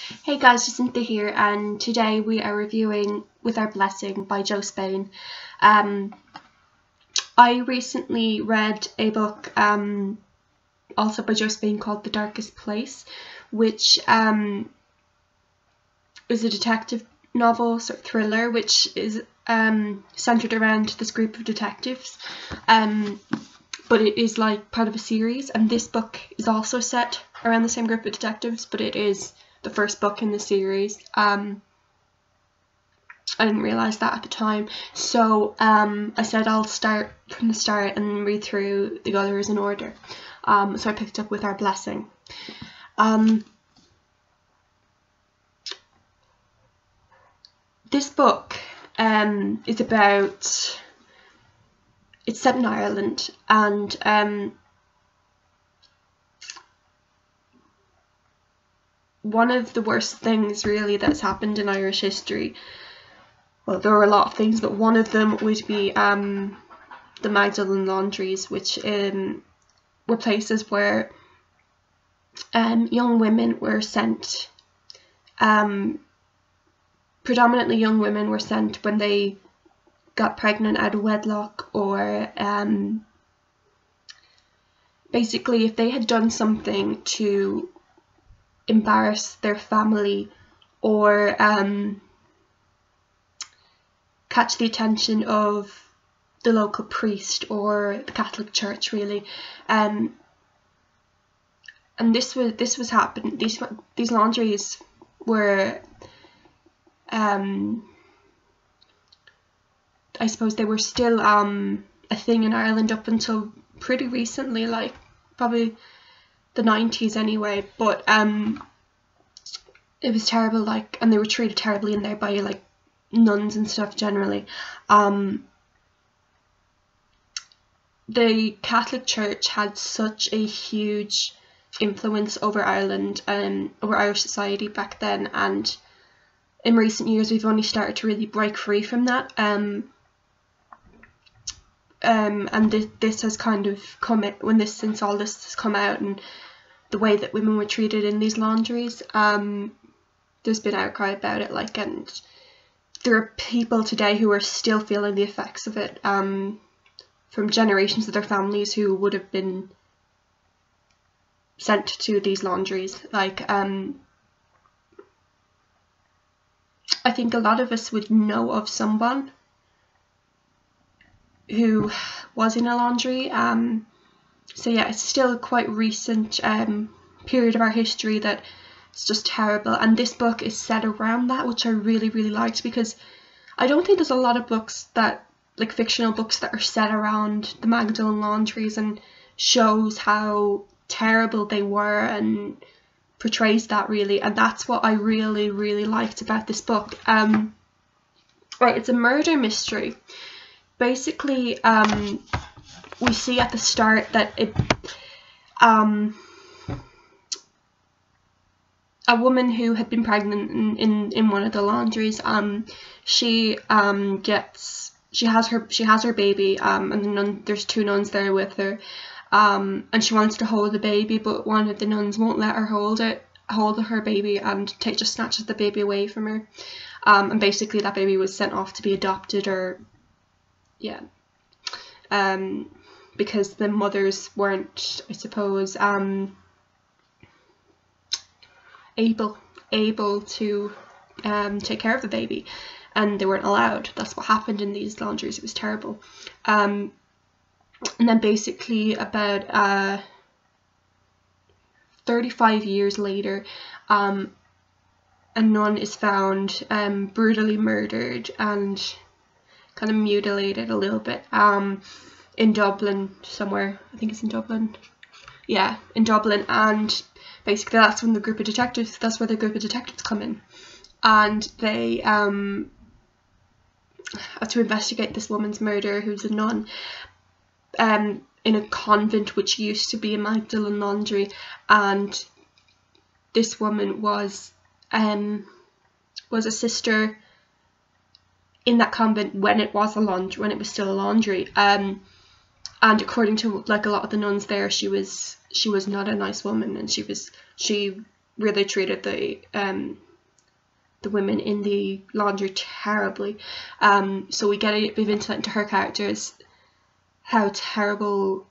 Hey guys, it's Cynthia here, and today we are reviewing With Our Blessing by Jo Spain. I recently read a book also by Jo Spain called The Darkest Place, which is a detective novel, sort of thriller, which is centered around this group of detectives, but it is like part of a series, and this book is also set around the same group of detectives, but it is the first book in the series. I didn't realise that at the time, so I said I'll start from the start and read through the others in order. So I picked up With Our Blessing. This book is about, it's set in Ireland, and one of the worst things really that's happened in Irish history, well, there are a lot of things, but one of them would be the Magdalen laundries, which were places where young women were sent, predominantly young women were sent when they got pregnant out of wedlock, or basically if they had done something to embarrass their family or catch the attention of the local priest or the Catholic Church, really, and this was happening. These laundries were, I suppose they were still a thing in Ireland up until pretty recently, like probably the 90s anyway, but it was terrible, like, and they were treated terribly in there by like nuns and stuff generally. The Catholic Church had such a huge influence over Ireland and over Irish society back then, and in recent years we've only started to really break free from that, and this has kind of come since all this has come out, and the way that women were treated in these laundries, there's been outcry about it, like, and there are people today who are still feeling the effects of it, from generations of their families who would have been sent to these laundries. Like, I think a lot of us would know of someone who was in a laundry. So yeah, it's still a quite recent period of our history that it's just terrible, and this book is set around that, which I really liked, because I don't think there's a lot of books that, like fictional books, that are set around the Magdalen laundries and shows how terrible they were and portrays that, really, and that's what I really liked about this book. Right, it's a murder mystery. Basically, we see at the start that a woman who had been pregnant in one of the laundries, she has her baby, and there's two nuns there with her, and she wants to hold the baby, but one of the nuns won't let her hold her baby, and just snatches the baby away from her, and basically that baby was sent off to be adopted, or yeah, because the mothers weren't, I suppose, able to take care of the baby, and they weren't allowed. That's what happened in these laundries. It was terrible. And then basically about 35 years later, a nun is found brutally murdered and kind of mutilated a little bit in Dublin somewhere. I think it's in Dublin. Yeah, in Dublin, and basically that's when that's where the group of detectives come in, and they have to investigate this woman's murder, who's a nun, in a convent which used to be a Magdalen laundry, and this woman was a sister in that convent when it was still a laundry, and according to like a lot of the nuns there, she was not a nice woman, and she really treated the women in the laundry terribly. So we get a bit of insight into her characters, how terrible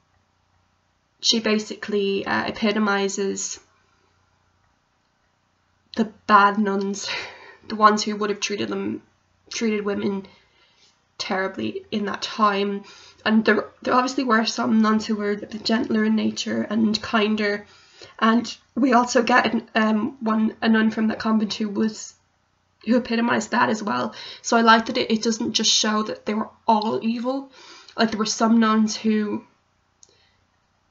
she basically epitomizes the bad nuns, the ones who would have treated women terribly in that time. And there obviously were some nuns who were gentler in nature and kinder, and we also get a nun from that convent who epitomized that as well. So I like that it doesn't just show that they were all evil. Like, there were some nuns who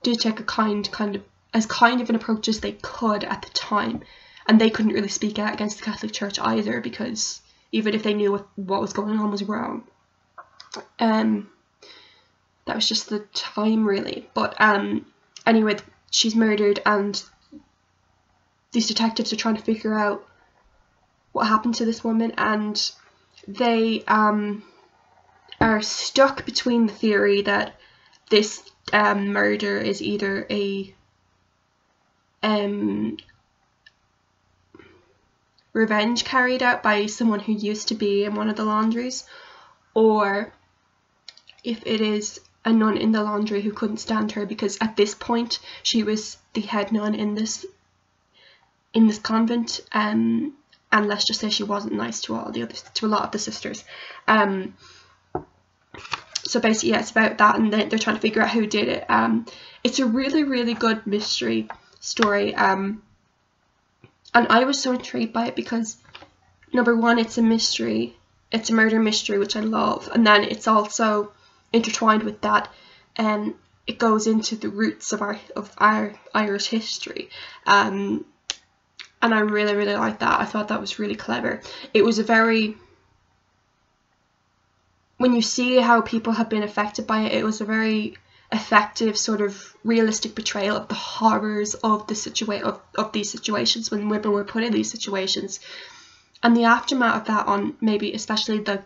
did take a kind of an approach as they could at the time, and they couldn't really speak out against the Catholic Church either, because even if they knew what was going on was wrong, that was just the time, really. But anyway, she's murdered, and these detectives are trying to figure out what happened to this woman, and they are stuck between the theory that this murder is either a revenge carried out by someone who used to be in one of the laundries, or if it is a nun in the laundry who couldn't stand her, because at this point she was the head nun in this convent, and let's just say she wasn't nice to a lot of the sisters. So basically, yeah, it's about that, and they're trying to figure out who did it. It's a really, really good mystery story, and I was so intrigued by it because, number one, it's a mystery. It's a murder mystery, which I love, and then it's also intertwined with that, and it goes into the roots of our Irish history, and I really, really like that. I thought that was really clever. It was when you see how people have been affected by it, it was a very effective sort of realistic portrayal of the horrors of the of these situations when women were put in these situations, and the aftermath of that on maybe especially the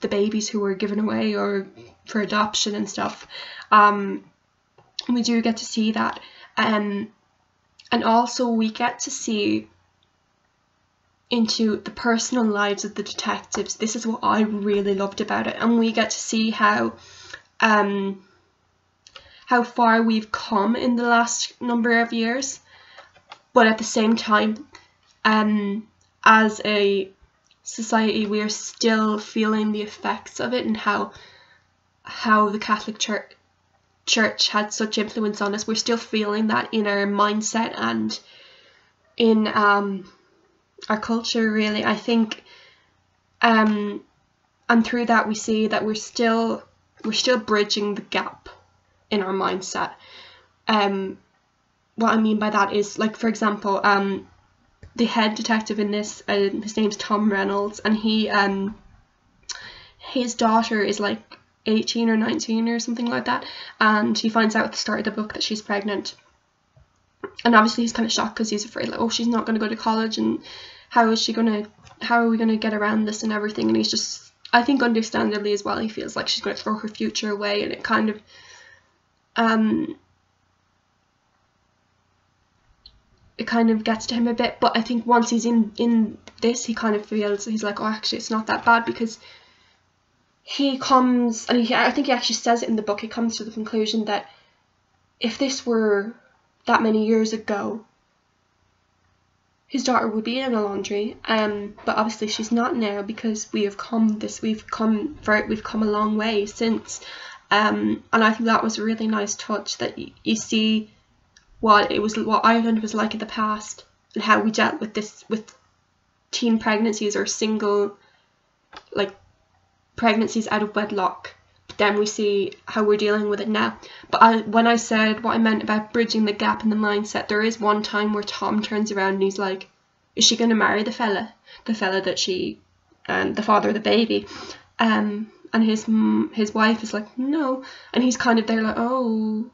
babies who were given away or for adoption and stuff. We do get to see that, and also we get to see into the personal lives of the detectives. This is what I really loved about it, and we get to see how far we've come in the last number of years, but at the same time, as a society, we are still feeling the effects of it, and how the Catholic Church had such influence on us. We're still feeling that in our mindset and in our culture, really. I think, and through that we see that we're still bridging the gap in our mindset. What I mean by that is, like, for example, the head detective in this, his name's Tom Reynolds, and his daughter is like 18 or 19 or something like that, and he finds out at the start of the book that she's pregnant. And obviously he's kind of shocked because he's afraid, like, oh, she's not going to go to college, and how are we going to get around this and everything. And he's just, I think understandably as well, he feels like she's going to throw her future away, and it kind of gets to him a bit. But I think once he's in this, he kind of feels, he's like, oh, actually it's not that bad, because he comes, and I think he actually says it in the book, he comes to the conclusion that if this were that many years ago, his daughter would be in a laundry, but obviously she's not now, because we've come a long way since, and I think that was a really nice touch, that you see what Ireland was like in the past, and how we dealt with this, with teen pregnancies or single, like, pregnancies out of wedlock. But then we see how we're dealing with it now. But when I said what I meant about bridging the gap in the mindset, there is one time where Tom turns around and he's like, is she going to marry the fella that she, the father of the baby, and his wife is like, no, and he's kind of there like, oh.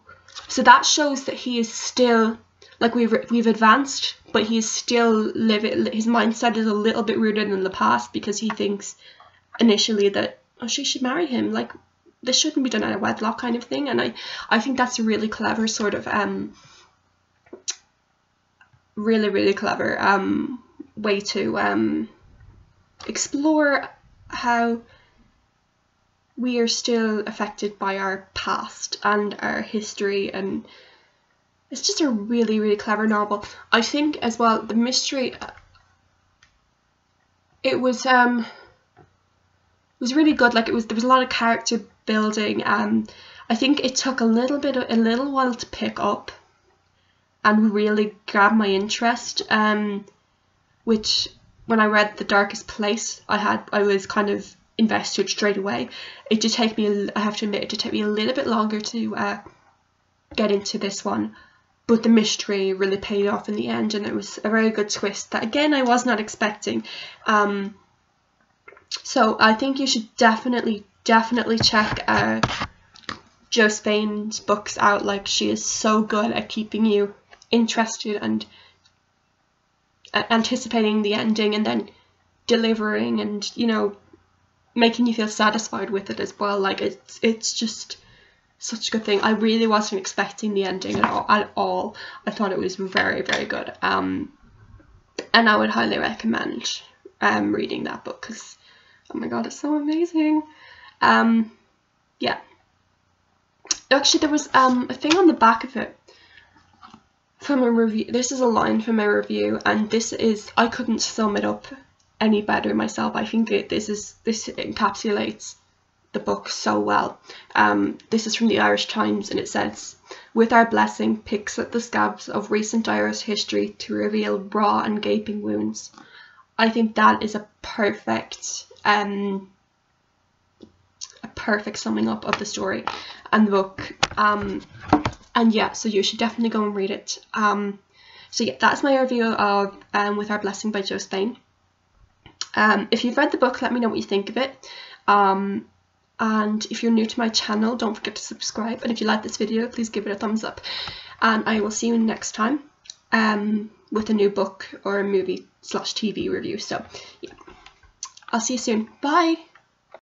So that shows that he is still, like, we've advanced, but he's still living, his mindset is a little bit rooted in the past, because he thinks initially that, oh, she should marry him, like, this shouldn't be done out of wedlock kind of thing. And I think that's a really clever sort of really, really clever way to explore how we are still affected by our past and our history, and it's just a really, really clever novel. I think as well the mystery, it was really good. Like, there was a lot of character building. I think it took a little while to pick up and really grab my interest. Which when I read The Darkest Place, I was kind of invested straight away. It did take me, I have to admit, it did take me a little bit longer to get into this one, but the mystery really paid off in the end, and it was a very good twist that, again, I was not expecting. So I think you should definitely check Jo Spain's books out. Like, she is so good at keeping you interested and anticipating the ending, and then delivering, and, you know, making you feel satisfied with it as well. Like, it's just such a good thing. I really wasn't expecting the ending at all. I thought it was very, very good. And I would highly recommend reading that book, because, oh my god, it's so amazing. Yeah. Actually, there was a thing on the back of it from a review. This is a line from a review, and I couldn't sum it up any better myself. I think this encapsulates the book so well. This is from the Irish Times, and it says, "With Our Blessing picks at the scabs of recent Irish history to reveal raw and gaping wounds." I think that is a perfect summing up of the story and the book. And yeah, so you should definitely go and read it. So yeah, that's my review of With Our Blessing by Jo Spain. If you've read the book, let me know what you think of it. And if you're new to my channel, don't forget to subscribe. And if you like this video, please give it a thumbs up. And I will see you next time with a new book or a movie/TV review. So yeah, I'll see you soon. Bye!